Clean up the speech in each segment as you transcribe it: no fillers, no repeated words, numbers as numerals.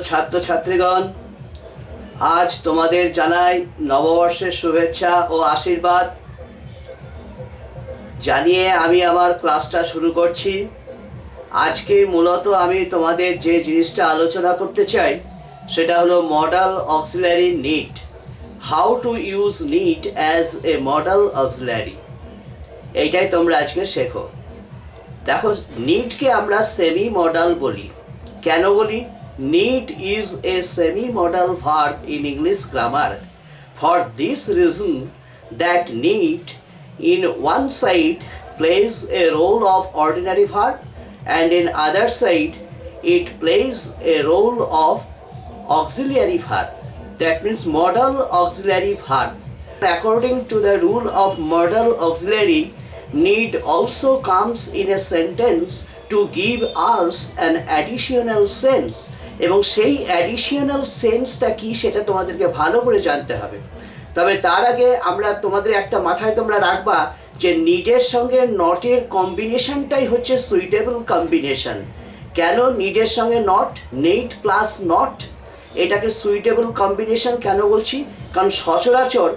ছাত্রছাত্রীগণ, আজ তোমাদের জানাই নববর্ষের শুভেচ্ছা ও আশীর্বাদ জানিয়ে আমি আমার ক্লাসটা শুরু করছি। আজকে মূলত আমি তোমাদের যে জিনিসটা আলোচনা করতে চাই সেটা হলো modal auxiliary need, how to use need as a modal auxiliary. এইটাই তোমরা আজকে শেখো। দেখো, নিটকে আমরা সেমি মডাল বলি। কেন বলি? Need is a semi-modal verb in English grammar. For this reason, that need in one side plays a role of ordinary verb and in other side it plays a role of auxiliary verb. That means modal auxiliary verb. According to the rule of modal auxiliary, need also comes in a sentence to give us an additional sense. এবং সেই additional সেন্সটা কি সেটা তোমাদেরকে ভালো করে জানতে হবে। তবে তার আগে আমরা তোমাদের একটা মাথায় তোমরা রাখবা যে নিডের সঙ্গে নটের কম্বিনেশনটাই হচ্ছে সুইটেবল কম্বিনেশন। কেন নিডের সঙ্গে নট, নিড প্লাস নট, এটাকে সুইটেবল কম্বিনেশন কেন বলছি? কারণ সচরাচর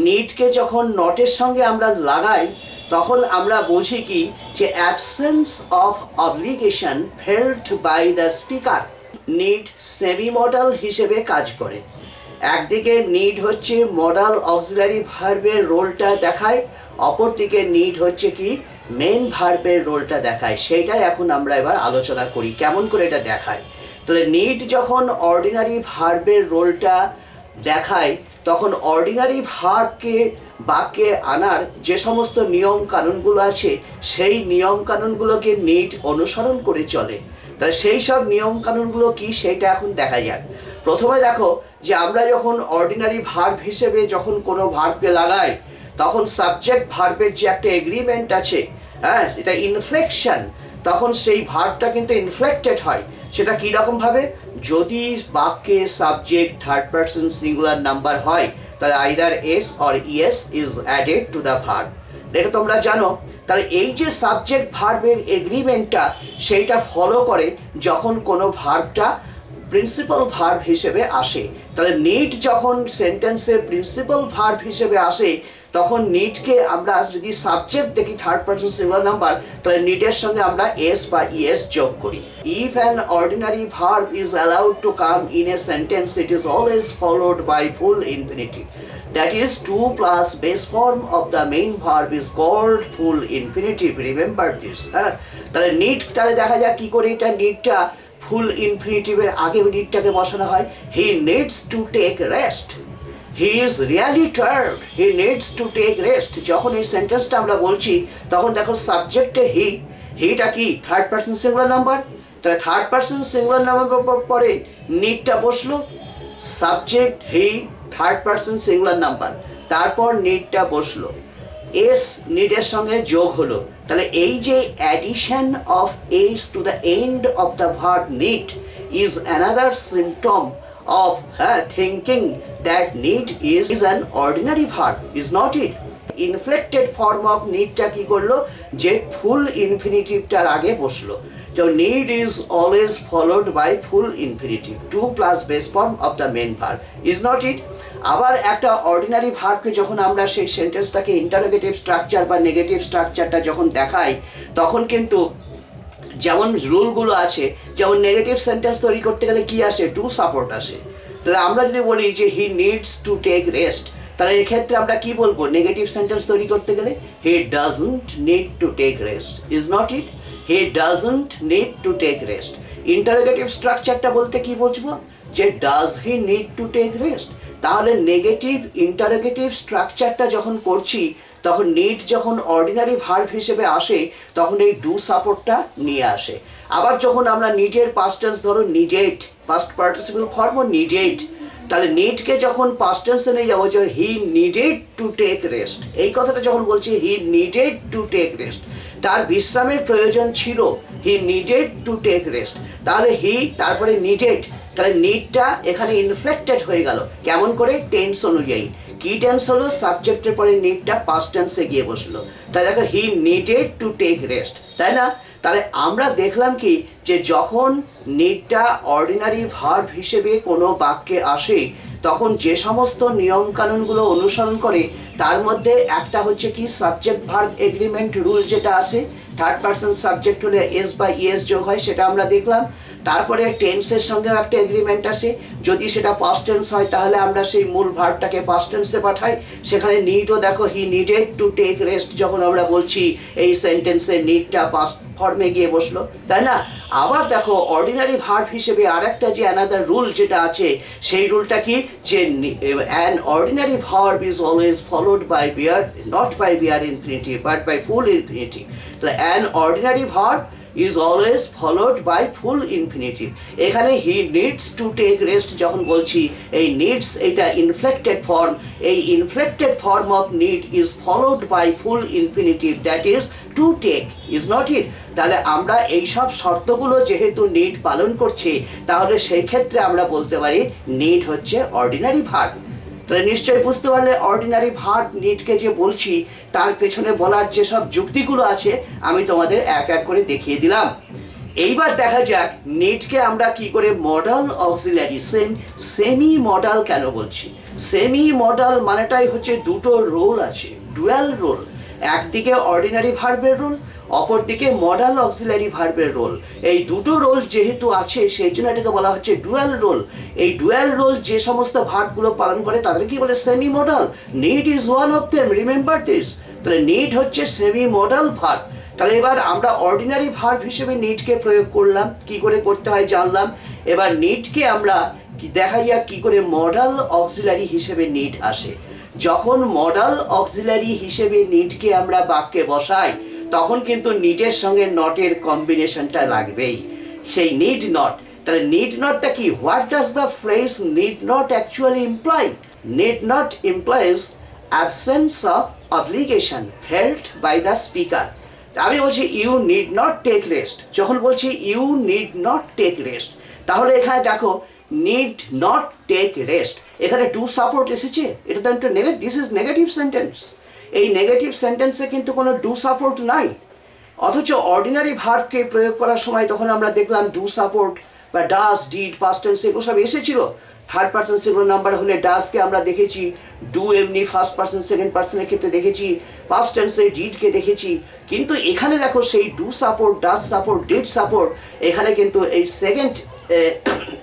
নিডকে যখন নটের সঙ্গে আমরা লাগাই তখন আমরা বুঝি কি যে absence of obligation felt by the speaker. Need semi modal হিসেবে কাজ করে। একদিকে নিড হচ্ছে মডাল অক্সিলারি ভার্বের রোলটা দেখায়, অপরদিকে নিড হচ্ছে কি মেন ভার্বের রোলটা দেখায়। সেইটাই এখন আমরা এবার আলোচনা করি কেমন করে এটা দেখায়। তাহলে নিড যখন অর্ডিনারি ভার্বের রোলটা দেখায় তখন অর্ডিনারি ভার্বকে বাক্যে আনার যে সমস্ত নিয়ম কানুনগুলো আছে সেই নিয়ম কানুনগুলোকে নিড অনুসরণ করে চলে। তাহলে সেই সব নিয়ম কানুনগুলো কি সেটা এখন দেখা যাক। প্রথমে দেখো যে আমরা যখন অর্ডিনারি ভার্ব হিসেবে যখন কোনো ভার্বকে লাগাই তখন সাবজেক্ট ভার্বের যে একটা এগ্রিমেন্ট আছে, হ্যাঁ, এটা ইনফ্লেকশন, তখন সেই ভার্বটা কিন্তু ইনফ্লেক্টেড হয়। সেটা কীরকমভাবে? যদি বাক্যে subject third person singular number হয় তাহলে either S or ES is added to the verb. এটা তোমরা জানো। তাহলে এই যে সাবজেক্ট ভার্বের এগ্রিমেন্টটা সেইটা ফলো করে যখন কোনো ভার্বটা প্রিন্সিপাল ভার্ব হিসেবে আসে। তাহলে নিড যখন সেন্টেন্সে প্রিন্সিপাল ভার্ব হিসেবে আসে তখন নিডকে আমরা যদি সাবজেক্ট দেখি থার্ড পারসন সিঙ্গুলার নাম্বার তাহলে নিডের সঙ্গে আমরা এস বা ইএস যোগ করি। If an ordinary verb is allowed to come in a sentence it is always followed by full infinitive. That is 2 plus base form of the main verb is called full infinitive. Remember this. তাহলে need, তাহলে দেখা যাক কি করে এটা নিডটা ফুল ইনফিনিটিভের আগে নিডটাকে বসানো হয়। He needs to take rest, he is really tired, he needs to take rest. যখন এই সেন্টেন্সটা আমরা বলছি তখন দেখো সাবজেক্টে হিটা কি থার্ড পারসন সিঙ্গুলার নাম্বার। তাহলে থার্ড পারসন সিঙ্গুলার নাম্বার পরে নিডটা বসলো, subject he third person singular number, তারপর নিডটা বসলো, এস নিডের সঙ্গে যোগ হলো। তাহলে এই যে addition of S to the end of the verb need is another symptom of thinking that need is an ordinary verb, is not it? Inflected form of needটা কি করলো যে ফুল ইনফিনিটিভটার আগে বসলো। So need is always followed by full infinitive, 2 plus base form of the main verb, is not it? আবার একটা ordinary ভার্বকে যখন আমরা সেই সেন্টেন্সটাকে ইন্টারোগেটিভ স্ট্রাকচার বা নেগেটিভ স্ট্রাকচারটা যখন দেখাই তখন কিন্তু যেমন রুলগুলো আছে, যেমন নেগেটিভ সেন্টেন্স তৈরি করতে গেলে কি আসে? টু সাপোর্ট আসে। তাহলে আমরা যদি বলি যে he needs to take rest, তাহলে এক্ষেত্রে আমরা কি বলবো নেগেটিভ সেন্টেন্স তৈরি করতে গেলে? He doesn't need to take rest, is not it? He doesn't need to take rest. Interrogative স্ট্রাকচারটা বলতে কি বুঝবো? যে does he need to take rest. তাহলে নেগেটিভ ইন্টারোগেটিভ স্ট্রাকচারটা যখন করছি তখন নিড যখন অর্ডিনারি ভার্ব হিসেবে আসে তখন এই ডু সাপোর্টটা নিয়ে আসে। আবার যখন আমরা নিজের পাস্ট টেন্স, ধরো needed, past participle form needed, তাহলে নিডকে যখন পাস্ট টেন্সে নিয়ে যাবো যে he needed to take rest, এই কথাটা যখন বলছি he needed to take rest, তার বিশ্রামের প্রয়োজন ছিল, he needed to take rest. তাহলে হি তারপরে নিডেড, তাহলে নিডটা এখানে ইনফ্লেক্টেড হয়ে গেল কেমন করে? টেন্স অনুযায়ী। কি টেন্স হলো? সাবজেক্টের পরে নিডটা পাস্ট টেন্সে গিয়ে বসলো। তাহলে দেখো he needed to take rest, তাই না? তাহলে আমরা দেখলাম কি যে যখন নিডটা অর্ডিনারি ভার্ব হিসেবে কোনো বাক্যে আসে তখন যে সমস্ত নিয়ম কানুনগুলো অনুসরণ করে তার মধ্যে একটা হচ্ছে কি সাবজেক্ট ভার্ব এগ্রিমেন্ট রুল যেটা আসে, থার্ড পারসন সাবজেক্ট হলে এস বা ইএস যোগ হয়, সেটা আমরা দেখলাম। তারপরে টেন্সের সঙ্গে একটা এগ্রিমেন্ট আসে, যদি সেটা পাস্ট টেন্স হয় তাহলে আমরা সেই মূল ভার্বটাকে পাস্ট টেন্সে পাঠাই। সেখানে নিডও দেখো he needed to take rest, যখন আমরা বলছি এই সেন্টেন্সে নিডটা পাস্ট ফর্মে গিয়ে বসলো, তাই না? আবার দেখো অর্ডিনারি ভার্ব হিসেবে আরেকটা যে অ্যানাদার রুল যেটা আছে, সেই রুলটা কি যে an ordinary verb is always followed by bare, not by bare infinitive but by full infinitive. তাহলে an ordinary verb is always followed by full infinitive। এখানে he needs to take rest যখন বলছি এই needs এটা inflected form, এই inflected form of need is followed by full infinitive, that is to take, is not it? তাহলে আমরা এই সব শর্তগুলো যেহেতু need পালন করছে তাহলে সেই ক্ষেত্রে আমরা বলতে পারি need হচ্ছে অর্ডিনারি ভার্ব। তাহলে নিশ্চয়ই বুঝতে পারলে অর্ডিনারি ভার্ব নিডকে যে বলছি তার পেছনে বলার যেসব যুক্তিগুলো আছে আমি তোমাদের এক এক করে দেখিয়ে দিলাম। এইবার দেখা যাক নিডকে আমরা কি করে মডাল অক্সিলারি সেমি মডাল কেন বলছি। সেমি মডাল মানেটাই হচ্ছে দুটো রোল আছে, ডুয়াল রোল। একদিকে অর্ডিনারি ভার্বের রোল, অপরদিকে মডাল অক্সিলারি ভার্বের রোল। এই দুটো রোল যেহেতু আছে সেই জন্য এটাকে বলা হচ্ছে ডুয়াল রোল। এই ডুয়াল রোল যে সমস্ত ভার্বগুলো পালন করে তাদের কি বলে semi modal. Need is one of them, remember this. তাহলে নিড হচ্ছে সেমি মডাল ভার্ব। তাহলে এবার আমরা অর্ডিনারি ভার্ব হিসেবে নিডকে প্রয়োগ করলাম, কি করে করতে হয় জানলাম। এবার নিডকে আমরা দেখা যাক কি করে মডাল অক্সিলারি হিসেবে নিড আসে। যখন মডাল অক্সিলারি হিসেবে নিডকে আমরা বাক্যে বসাই তখন কিন্তু নিডের সঙ্গে নটের কম্বিনেশনটা লাগবেই, সেই নিড নট। তাহলে নিড নটটা কি? What does the phrase need not actually imply? Need not implies absence of obligation felt by the speaker. আমি বলছি you need not take rest, যখন বলছি you need not take rest তাহলে এখানে দেখো নিড নট টেক রেস্ট, এখানে to support এসেছে, এটা তো একটা negative, this is negative sentence. এই নেগেটিভ সেন্টেন্সে কিন্তু কোনো ডু সাপোর্ট নাই। অথচ অর্ডিনারি ভার্বকে প্রয়োগ করার সময় তখন আমরা দেখলাম ডু সাপোর্ট বা ডাস, ডিড, পাস্ট টেন্স এগুলো সব এসেছিল। থার্ড পার্সন সিঙ্গুলার নাম্বার হলে ডাসকে আমরা দেখেছি, ডু এমনি ফার্স্ট পার্সন সেকেন্ড পার্সনের ক্ষেত্রে দেখেছি, পাস্ট টেন্সে ডিডকে দেখেছি। কিন্তু এখানে দেখো সেই do support, does support, did support এখানে কিন্তু এই সেকেন্ড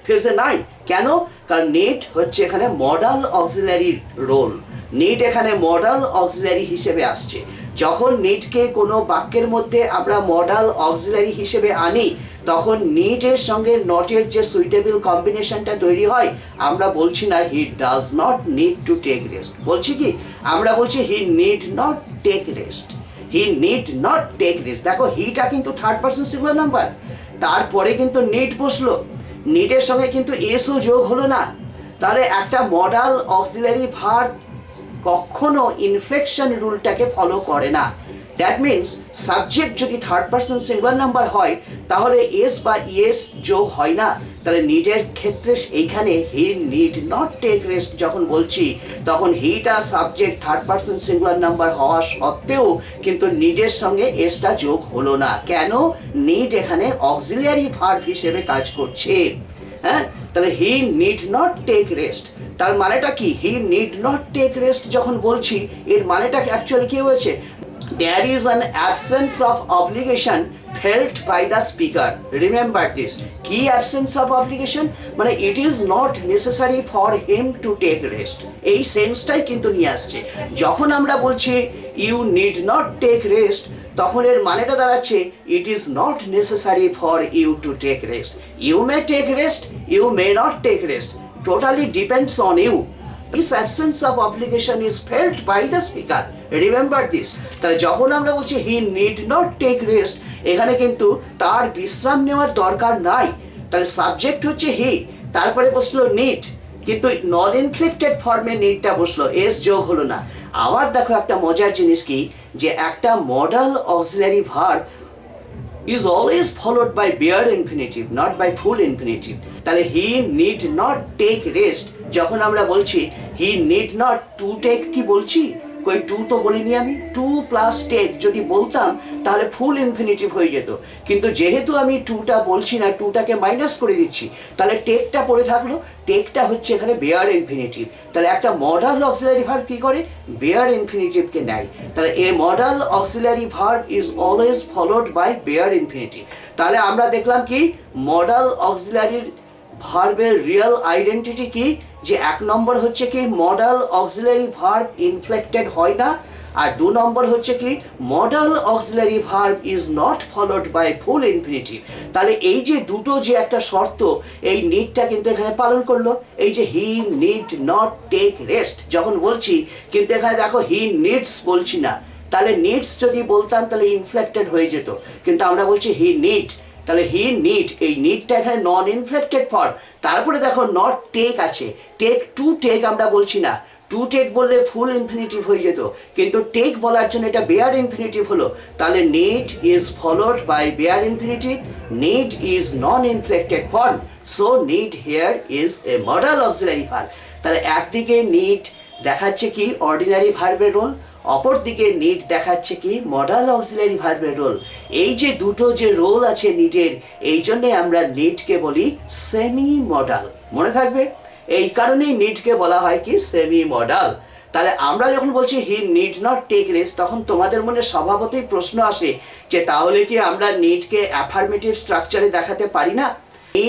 ফেজে নাই। কেন? কারণ নিড হচ্ছে এখানে মডাল অক্সিলারি রোল, নিড এখানে মডাল অক্সিলারি হিসেবে আসছে। যখন নিডকে কোনো বাক্যের মধ্যে আমরা মডাল অক্সিলারি হিসেবে আনি তখন নিডের সঙ্গে নটের যে সুইটেবল কম্বিনেশনটা তৈরি হয়, আমরা বলছি না he does not need to take rest, বলছি কি আমরা বলছি he need not take rest, he need not take rest. দেখো হিটা কিন্তু থার্ড পার্সন সিঙ্গুলার নাম্বার, তারপরে কিন্তু নিড বসলো, নিডের সঙ্গে কিন্তু এসও যোগ হলো না। তাহলে একটা মডাল অক্সিলারি ভার্ব কখনো ইনফ্লেকশন রুলটাকে ফলো করে না। দ্যাট মিনস সাবজেক্ট যদি থার্ড পার্সন সিঙ্গুলার নাম্বার হয় তাহলে এস বা ইএস যোগ হয় না। তাহলে নিডের ক্ষেত্রে এইখানে he need not take rest যখন বলছি তখন হিটা subject third person singular number হওয়া সত্ত্বেও কিন্তু নিডের সঙ্গে এসটা যোগ হলো না। কেন? নিড এখানে অক্সিলিয়ারি ভার্ব হিসেবে কাজ করছে। হ্যাঁ, তাহলে he need not take rest তার মানেটা কি? He need not take rest যখন বলছি এর মানেটা অ্যাকচুয়ালি কি হয়েছে? There is an absence of obligation felt by the speaker. Remember this. কি absence of obligation? মানে it is not necessary for him to take rest. এই সেন্সটাই কিন্তু নিয়ে আসছে। যখন আমরা বলছি you need not take rest তখন এর মানেটা দাঁড়াচ্ছে it is not necessary for you to take rest. You may take rest, you may not take rest. Totally depends on you. This absence of obligation is felt by the speaker. Remember this. তাহলে যখন আমরা বলছি he need not take rest এখানে কিন্তু তার বিশ্রাম নেওয়ার দরকার নাই। তাহলে সাবজেক্ট হচ্ছে he, তারপরে বসলো need, কিন্তু নন ইনফ্লেক্টেড ফর্মে নিডটা বসলো, এস যোগ হলো না। আবার দেখো একটা মজার জিনিস কি, যে একটা modal auxiliary verb is always followed by bare infinitive, not by full infinitive. তাহলে he need not take rest যখন আমরা বলছি he need not to take, কি বলছি? কই টু তো বলিনি আমি। টু প্লাস টেক যদি বলতাম তাহলে ফুল ইনফিনিটিভ হয়ে যেত, কিন্তু যেহেতু আমি টুটা বলছি না, টুটাকে মাইনাস করে দিচ্ছি, তাহলে টেকটা পড়ে থাকলো। টেকটা হচ্ছে এখানে বেয়ার ইনফিনিটিভ। তাহলে একটা মডাল অক্সিলারি ভার্ব কি করে? বেয়ার ইনফিনিটিভকে নেয়। তাহলে a modal auxiliary verb is always followed by bare infinitive. তাহলে আমরা দেখলাম কি মডাল অক্সিলারির ভার্বের রিয়েল আইডেন্টিটি কি, যে এক নম্বর হচ্ছে কি মডাল অক্সিলারি ভার্ব ইনফ্লেক্টেড হয় না, আর দু নম্বর হচ্ছে কি modal auxiliary verb is not followed by full infinitive. তাহলে এই যে দুটো যে একটা শর্ত, এই নিডটা কিন্তু এখানে পালন করলো। এই যে he need not take rest যখন বলছি, কিন্তু এখানে দেখো হি নিডস বলছি না। তাহলে নিডস যদি বলতাম তাহলে ইনফ্লেক্টেড হয়ে যেত, কিন্তু আমরা বলছি হি নিড। তাহলে হি নিড, এই নিডটা এখানে নন ইনফ্লেক্টেড ফর্ম। তারপরে দেখো নট টেক আছে, টেক টু টেক আমরা বলছি না। টু টেক বললে ফুল ইনফিনিটিভ হয়ে যেত, কিন্তু টেক বলার জন্য এটা বেয়ার ইনফিনিটিভ হলো। তাহলে need is followed by bare infinitive, need is non inflected form, so need here is a modal auxiliary verb. তাহলে একদিকে নিড দেখাচ্ছে কি অর্ডিনারি ভার্বের রোল, অপরদিকে নিড দেখাচ্ছে কি মডাল অক্সিলারি ভার্বের রোল। এই যে দুটো যে রোল আছে নিডের, এই জন্যে আমরা নিডকে বলি সেমি মডাল। মনে থাকবে, এই কারণেই নিডকে বলা হয় কি সেমি মডাল। তাহলে আমরা যখন বলছি he need not take rest, তখন তোমাদের মনে স্বভাবতই প্রশ্ন আসে যে তাহলে কি আমরা নিডকে অ্যাফার্মেটিভ স্ট্রাকচারে দেখাতে পারি না?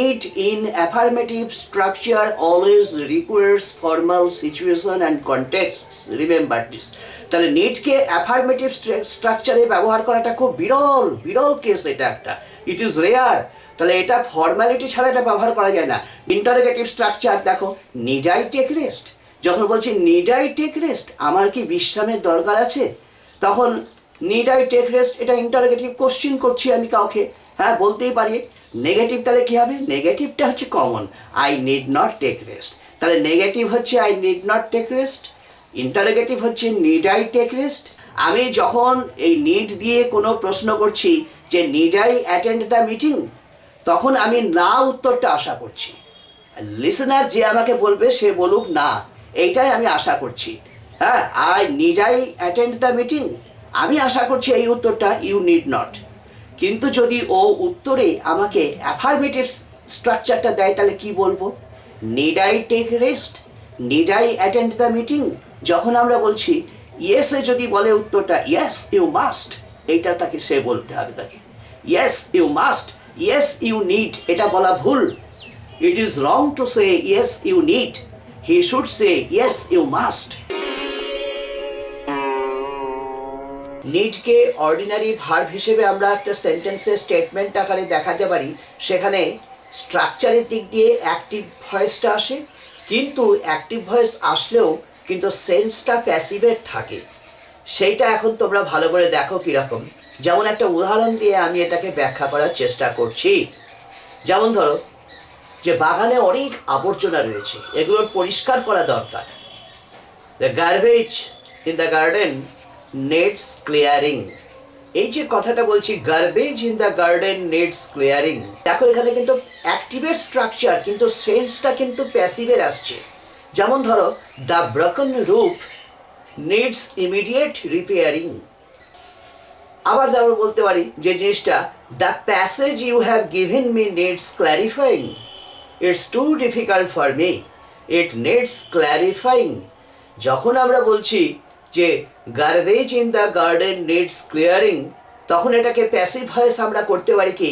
Need in affirmative structure always requires formal situation and context. Remember this. তাহলে নিডকে অ্যাফার্মেটিভ স্ট্রাকচারে ব্যবহার করাটা খুব বিরল কেস, এটা একটা, ইট ইজ রেয়ার। তাহলে এটা ফর্মালিটি ছাড়া এটা ব্যবহার করা যায় না। ইন্টারোগেটিভ স্ট্রাকচার দেখো, নিড আই টেক রেস্ট, যখন বলছি নিড আই টেক রেস্ট, আমার কি বিশ্রামের দরকার আছে, তখন নিড আই টেক রেস্ট এটা ইন্টারোগেটিভ, কোশ্চিন করছি আমি কাউকে, হ্যাঁ বলতেই পারি। নেগেটিভ তাহলে কি হবে? নেগেটিভটা হচ্ছে common, I need not take rest. তাহলে নেগেটিভ হচ্ছে I need not take rest, interrogative হচ্ছে নিড আই টেক রেস্ট। আমি যখন এই নিড দিয়ে কোনো প্রশ্ন করছি যে need I attend the meeting, তখন আমি না উত্তরটা আশা করছি। লিসেনার যে আমাকে বলবে সে বলুক না, এইটাই আমি আশা করছি। হ্যাঁ, I need I attend the meeting, আমি আশা করছি এই উত্তরটা, ইউ নিড নট। কিন্তু যদি ও উত্তরে আমাকে অ্যাফার্মেটিভ স্ট্রাকচারটা দেয়, তাহলে কি বলবো? Need I take rest, need I attend the meeting. যখন আমরা বলছি ইয়েসে যদি বলে উত্তরটা ইয়েস ইউ মাস্ট, এইটা তাকে সে বলতে হবে তাকে, yes you must, yes you need এটা বলা ভুল। It is wrong to say yes you need, he should say yes you must. নিডকে অর্ডিনারি ভার্ব হিসেবে আমরা একটা সেন্টেন্সের স্টেটমেন্ট আকারে দেখাতে পারি। সেখানে স্ট্রাকচারের দিক দিয়ে অ্যাক্টিভ ভয়েসটা আসে, কিন্তু অ্যাক্টিভ ভয়েস আসলেও কিন্তু সেন্সটা প্যাসিভের থাকে। সেইটা এখন তোমরা ভালো করে দেখো কীরকম। যেমন একটা উদাহরণ দিয়ে আমি এটাকে ব্যাখ্যা করার চেষ্টা করছি। যেমন ধরো যে বাগানে অনেক আবর্জনা রয়েছে, এগুলোর পরিষ্কার করা দরকার। The garbage in the garden needs clearing. এই যে কথাটা বলছি, garbage in the garden needs clearing, দেখো এখানে কিন্তু অ্যাক্টিভের স্ট্রাকচার, কিন্তু সেন্সটা কিন্তু প্যাসিভের আসছে। যেমন ধরো the broken roof needs immediate repairing. আবার আমরা বলতে পারি যে জিনিসটা, the passage you have given me needs clarifying, it's too difficult for me, it needs clarifying. যখন আমরা বলছি যে garbage in the garden needs clearing, তখন এটাকে প্যাসিভ ভয়েস আমরা করতে পারি কি,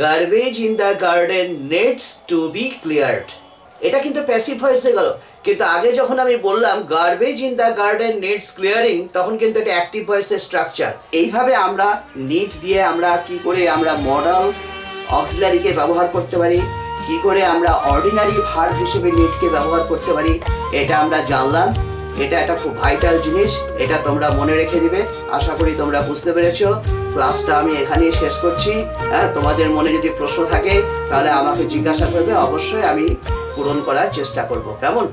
garbage in the garden needs to be cleared. এটা কিন্তু প্যাসিভ ভয়েস হয়ে গেল। কিন্তু আগে যখন আমি বললাম garbage in the garden needs clearing, তখন কিন্তু এটা অ্যাক্টিভ ভয়েসের স্ট্রাকচার। এইভাবে আমরা নিড দিয়ে আমরা কি করে আমরা মডাল অক্সিলারিকে ব্যবহার করতে পারি, কি করে আমরা অর্ডিনারি ভার্ব হিসেবে নিডকে ব্যবহার করতে পারি, এটা আমরা জানলাম। এটা একটা খুব ভাইটাল জিনিস, এটা তোমরা মনে রেখে দিবে। আশা করি তোমরা বুঝতে পেরেছো। ক্লাসটা আমি এখানেই শেষ করছি। হ্যাঁ, তোমাদের মনে যদি প্রশ্ন থাকে তাহলে আমাকে জিজ্ঞাসা করবে, অবশ্যই আমি পূরণ করার চেষ্টা করব। কেমন?